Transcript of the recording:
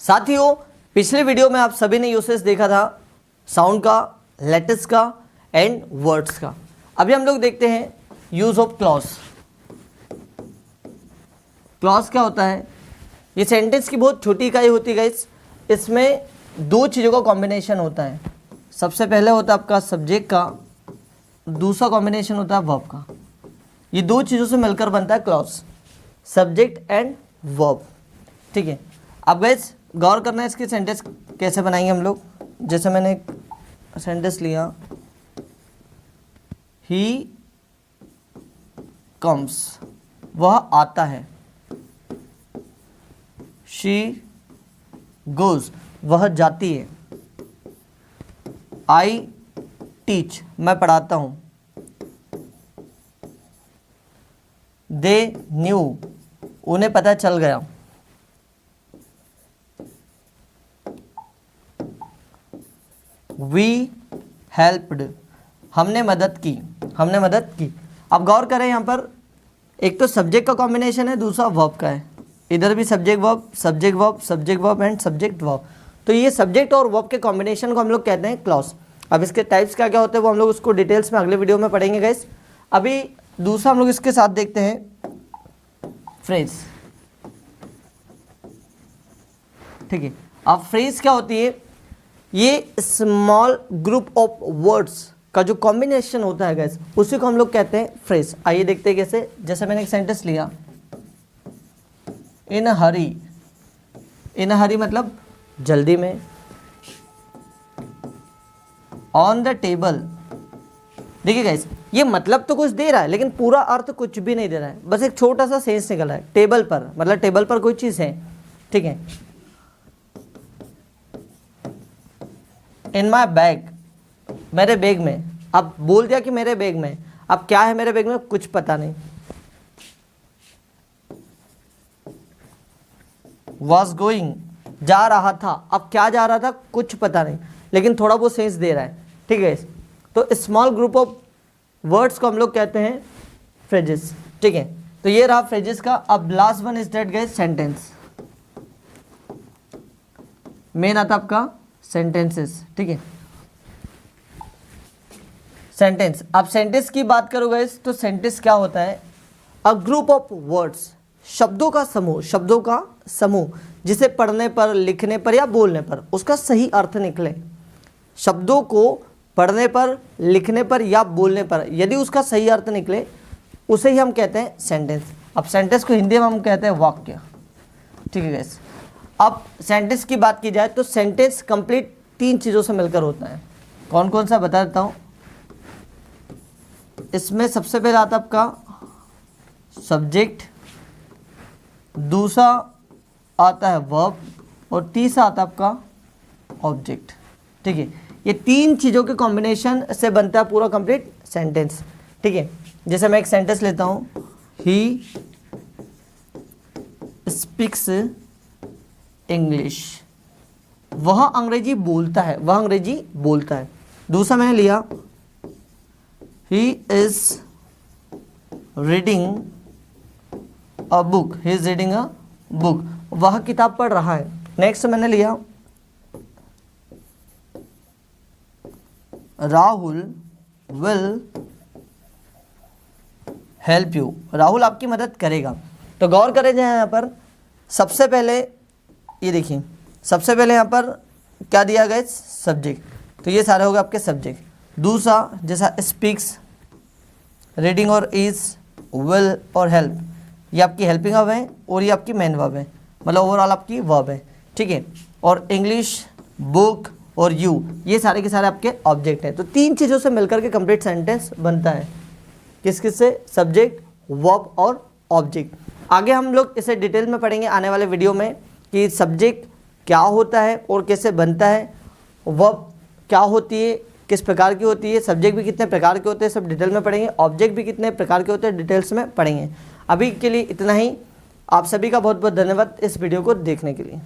साथियों, पिछले वीडियो में आप सभी ने यूसेज देखा था साउंड का, लेटर्स का एंड वर्ड्स का। अभी हम लोग देखते हैं यूज ऑफ क्लॉज। क्लॉज क्या होता है? ये सेंटेंस की बहुत छोटी इकाई होती है गाइस। इसमें दो चीज़ों का कॉम्बिनेशन होता है। सबसे पहले होता है आपका सब्जेक्ट का, दूसरा कॉम्बिनेशन होता है वर्ब का। ये दो चीज़ों से मिलकर बनता है क्लॉज, सब्जेक्ट एंड वर्ब। ठीक है, अब गाइस गौर करना है इसकी सेंटेंस कैसे बनाएंगे हम लोग। जैसे मैंने एक सेंटेंस लिया, ही कम्स, वह आता है। शी गोज, वह जाती है। आई टीच, मैं पढ़ाता हूँ। दे न्यू, उन्हें पता चल गया। वी हेल्प्ड, हमने मदद की, हमने मदद की। अब गौर करें यहाँ पर, एक तो सब्जेक्ट का कॉम्बिनेशन है, दूसरा वर्ब का है। इधर भी subject verb, subject verb, subject verb and subject verb. तो ये सब्जेक्ट और वर्ब के कॉम्बिनेशन को हम लोग कहते हैं क्लॉज। अब इसके टाइप्स क्या क्या होते हैं वो हम लोग उसको डिटेल्स में अगले वीडियो में पढ़ेंगे गाइस। अभी दूसरा हम लोग इसके साथ देखते हैं फ्रेज। ठीक है, अब फ्रेज क्या होती है? ये स्मॉल ग्रुप ऑफ वर्ड्स का जो कॉम्बिनेशन होता है गाइस, उसी को हम लोग कहते हैं फ्रेज। आइए देखते हैं कैसे। जैसे मैंने एक सेंटेंस लिया, इन अ हरी। इन अ हरी मतलब जल्दी में। ऑन द टेबल, देखिए गाइस ये मतलब तो कुछ दे रहा है लेकिन पूरा अर्थ कुछ भी नहीं दे रहा है, बस एक छोटा सा सेंस निकल रहा है। टेबल पर मतलब टेबल पर कोई चीज़ है। ठीक है, इन माई बैग, मेरे बैग में। अब बोल दिया कि मेरे बैग में, अब क्या है मेरे बैग में कुछ पता नहीं। वॉज गोइंग, जा रहा था। अब क्या जा रहा था कुछ पता नहीं, लेकिन थोड़ा बहुत सेंस दे रहा है। ठीक है, तो स्मॉल ग्रुप ऑफ वर्ड्स को हम लोग कहते हैं फ्रेजेस। ठीक है, तो ये रहा फ्रेजेस का। अब last one is that guys sentence. Main आता आपका सेंटेंसेस। ठीक है, सेंटेंस। अब सेंटेंस की बात करो गाइस तो सेंटेंस क्या होता है? अ ग्रुप ऑफ वर्ड्स, शब्दों का समूह, शब्दों का समूह जिसे पढ़ने पर, लिखने पर या बोलने पर उसका सही अर्थ निकले। शब्दों को पढ़ने पर, लिखने पर या बोलने पर यदि उसका सही अर्थ निकले उसे ही हम कहते हैं सेंटेंस। अब सेंटेंस को हिंदी में हम कहते हैं वाक्य। ठीक है गाइस, अब सेंटेंस की बात की जाए तो सेंटेंस कंप्लीट तीन चीज़ों से मिलकर होता है। कौन कौन सा बता देता हूँ। इसमें सबसे पहले आता आपका सब्जेक्ट, दूसरा आता है वर्ब और तीसरा आता है आपका ऑब्जेक्ट। ठीक है, ये तीन चीज़ों के कॉम्बिनेशन से बनता है पूरा कंप्लीट सेंटेंस। ठीक है, जैसे मैं एक सेंटेंस लेता हूँ, ही स्पीक्स इंग्लिश, वह अंग्रेजी बोलता है, वह अंग्रेजी बोलता है। दूसरा मैंने लिया, he is reading a book, he is reading a book, वह किताब पढ़ रहा है। नेक्स्ट मैंने लिया, Rahul will help you, Rahul आपकी मदद करेगा। तो गौर करें जाए यहाँ पर, सबसे पहले ये देखिए, सबसे पहले यहाँ पर क्या दिया गया? सब्जेक्ट। तो ये सारे हो गए आपके सब्जेक्ट। दूसरा जैसा स्पीक्स, रीडिंग और इज, विल और हेल्प, ये आपकी हेल्पिंग वर्ब है और ये आपकी मेन वर्ब है, मतलब ओवरऑल आपकी वर्ब है। ठीक है, और इंग्लिश, बुक और यू, ये सारे के सारे आपके ऑब्जेक्ट हैं। तो तीन चीज़ों से मिलकर के कंप्लीट सेंटेंस बनता है। किस किस से? सब्जेक्ट, वर्ब और ऑब्जेक्ट। आगे हम लोग इसे डिटेल में पढ़ेंगे आने वाले वीडियो में कि सब्जेक्ट क्या होता है और कैसे बनता है, वर्ब क्या होती है, किस प्रकार की होती है, सब्जेक्ट भी कितने प्रकार के होते हैं, सब डिटेल में पढ़ेंगे। ऑब्जेक्ट भी कितने प्रकार के होते हैं डिटेल्स में पढ़ेंगे। अभी के लिए इतना ही। आप सभी का बहुत बहुत धन्यवाद इस वीडियो को देखने के लिए।